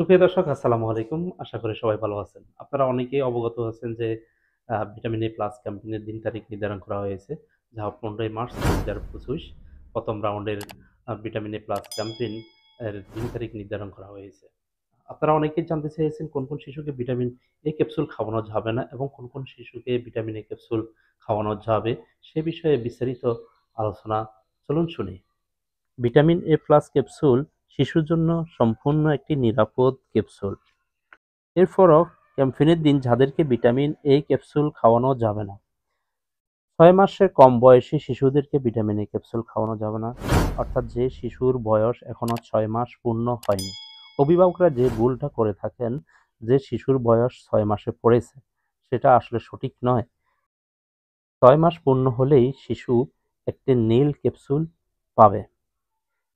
সুপ্রিয় দর্শক আসসালামু আলাইকুম। আশা করি সবাই ভালো আছেন। আপনারা অনেকেই অবগত আছেন যে ভিটামিন এ প্লাস ক্যাম্পেইনের দিন তারিখ নির্ধারণ করা হয়েছে। যা ১৫ই মার্চ ২০২৫ ১ম রাউন্ডের ভিটামিন এ প্লাস ক্যাম্পেইন এর দিন তারিখ নির্ধারণ করা হয়েছে। আপনারা অনেকেই জানতে চেয়েছেন কোন শিশুকে ভিটামিন এ ক্যাপসুল খাওয়ানো যাবে না এবং কোন শিশুকে ভিটামিন এ ক্যাপসুল খাওয়ানো যাবে সে বিষয়ে বিস্তারিত আলোচনা চলুন শুনি। ভিটামিন এ প্লাস ক্যাপসুল শিশুর জন্য সম্পূর্ণ একটি নিরাপদ ক্যাপসুল। এরপরও ক্যাম্পেইনের দিন যাদেরকে ভিটামিন এ ক্যাপসুল খাওয়ানো যাবে না। ৬ মাসের কম বয়সী শিশুদেরকে ভিটামিন এ ক্যাপসুল খাওয়ানো যাবে না। অর্থাৎ যে শিশুর বয়স এখনো ৬ মাস পূর্ণ হয়নি। অভিভাবকরা যে ভুলটা করে থাকেন যে শিশুর বয়স ৬ মাসে পড়েছে, সেটা আসলে সঠিক নয়। ৬ মাস পূর্ণ হলেই শিশু একটি নীল ক্যাপসুল পাবে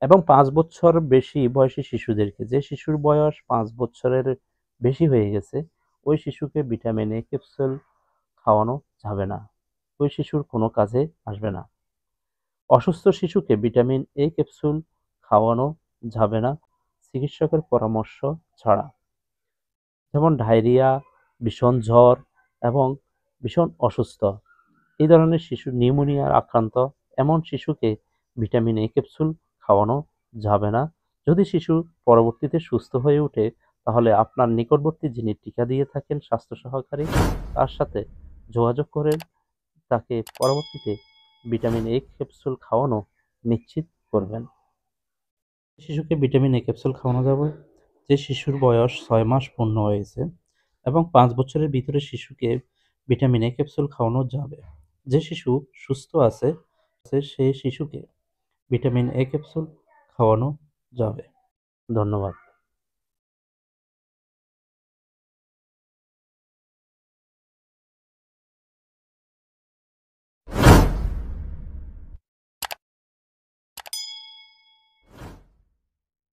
এবং ৫ বছর বেশি বয়সী শিশুদেরকে, যে শিশুর বয়স ৫ বছরের বেশি হয়ে গেছে, ওই শিশুকে ভিটামিন এ ক্যাপসুল খাওয়ানো যাবে না। ওই শিশুর কোনো কাজে আসবে না। অসুস্থ শিশুকে ভিটামিন এ ক্যাপসুল খাওয়ানো যাবে না চিকিৎসকের পরামর্শ ছাড়া। যেমন ডায়রিয়া, ভীষণ জ্বর এবং ভীষণ অসুস্থ। এই ধরনের শিশু নিউমোনিয়ার আক্রান্ত এমন শিশুকে ভিটামিন এ ক্যাপসুল খাওয়ানো যাবে না। যদি শিশু পরবর্তীতে সুস্থ হয়ে ওঠে তাহলে আপনার নিকটবর্তী যিনি টিকা দিয়ে থাকেন স্বাস্থ্য সহকারী তার সাথে যোগাযোগ করে তাকে পরবর্তীতে ভিটামিন এ ক্যাপসুল খাওয়ানো নিশ্চিত করবেন। শিশুকে ভিটামিন এ ক্যাপসুল খাওয়ানো যাবে যে শিশুর বয়স ৬ মাস পূর্ণ হয়েছে এবং ৫ বছরের ভিতরে শিশুকে ভিটামিন এ ক্যাপসুল খাওয়ানো যাবে। যে শিশু সুস্থ আছে সেই শিশুকে ভিটামিন এ ক্যাপসুল খাওয়ানো যাবে। ধন্যবাদ।